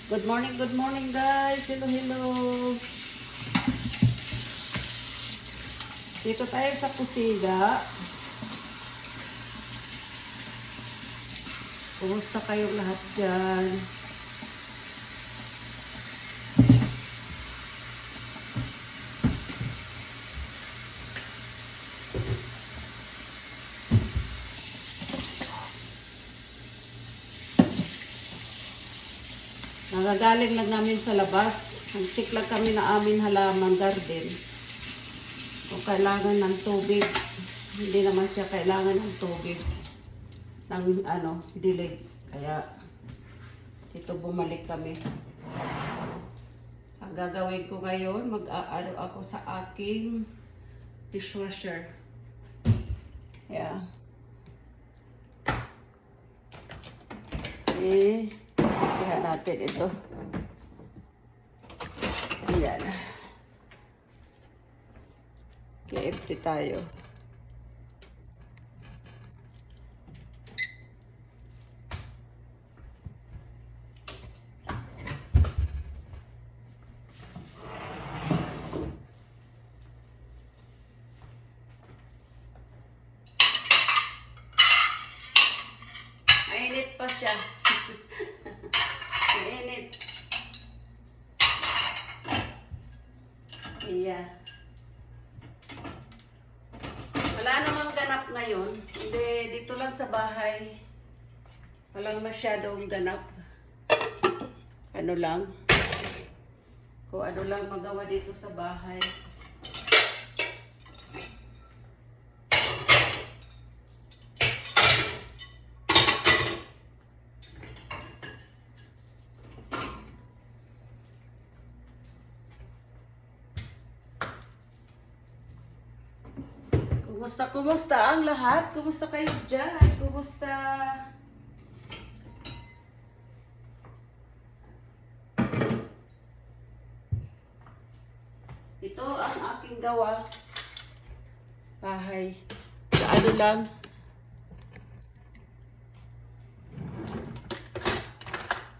Good morning guys. Hello, hello. Dito tayo sa kusina. Kumusta kayong lahat dyan? Nagagaling lang namin sa labas. Nag-check lang kami na amin halaman garden. Kung kailangan ng tubig. Hindi naman siya kailangan ng tubig. Ng dilig. Kaya dito bumalik kami. Ang gagawin ko ngayon, mag-aano ako sa aking dishwasher. Yeah. Tingnan natin ito. Ayan. Empty tayo. Mainit pa siya. Mainit. Ayan. Wala namang ganap ngayon. Hindi, dito lang sa bahay. Walang masyadong ganap. Ano lang. Kung ano lang magawa dito sa bahay. Kumusta ang lahat? Kumusta kayo dyan? Kumusta? Ito ang aking gawa. Bahay. Sa ano lang.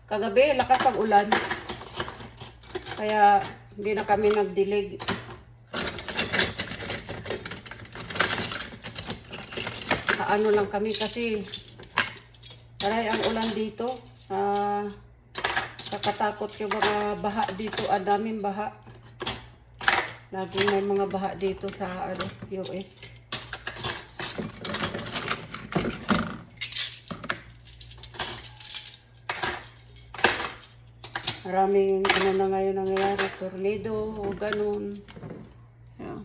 Kagabi, lakas ang ulan. Kaya hindi na kami nagdilig. Ano lang kami kasi aray ang ulan dito. Kakatakot yung mga baha dito. Ang daming baha. Laging may mga baha dito sa US. Maraming na ngayon nangyayari. Tornado o ganun. Yeah.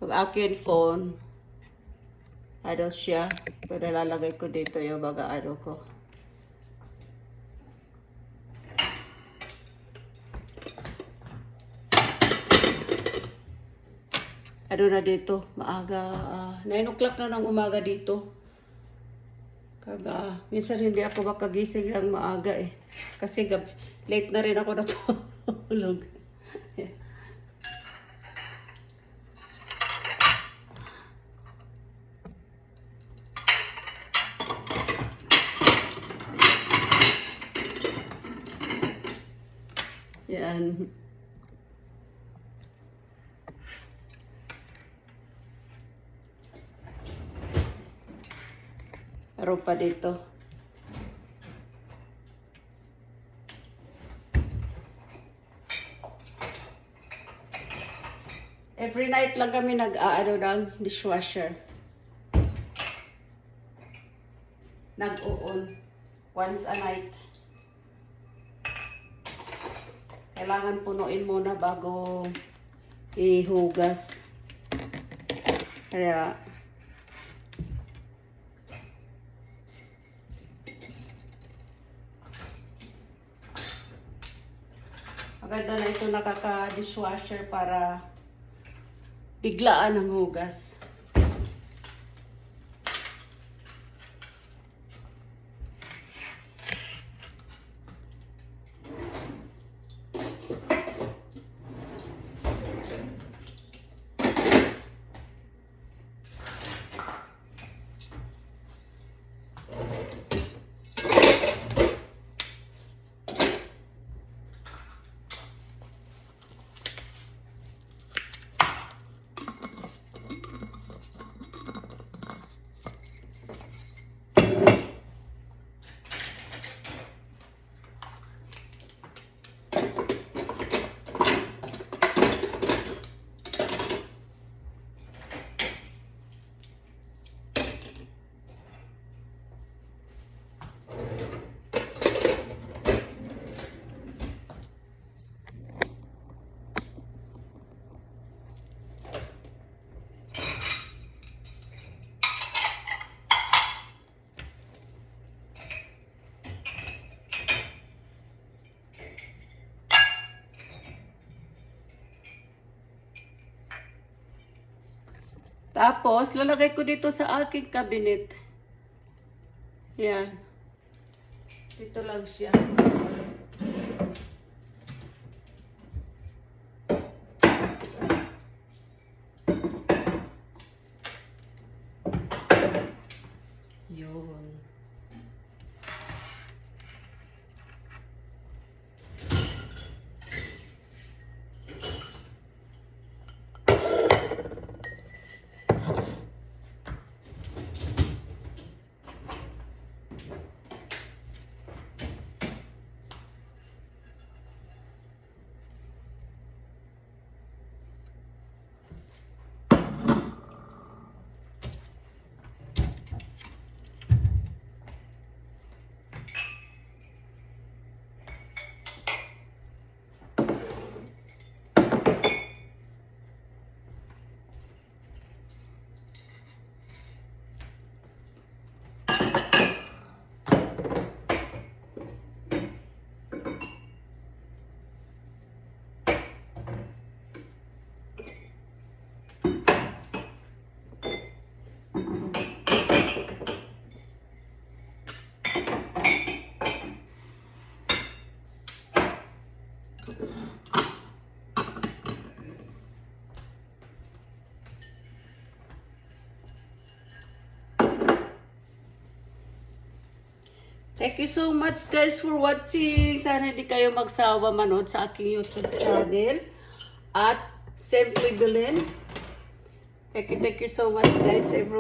Pag akin phone, siya. Ito nalalagay ko dito yung mga ko. Na dito, maaga, 9 o'clock na ng umaga dito. Minsan hindi ako makagising ng maaga eh. Kasi late na rin ako natulog. Yan. Meron pa dito. Every night lang kami nag-aano ng dishwasher. Nag-o-on. Once a night. Kailangan punuin muna bago ihugas. Kaya maganda na ito nakaka-dishwasher para biglaan ang hugas. Tapos, lalagay ko dito sa aking cabinet. Yan. Dito lang siya. Yun. Thank you so much guys for watching. Sana hindi kayo magsawa manood sa aking YouTube channel at Simply Belen. Thank you so much guys everyone.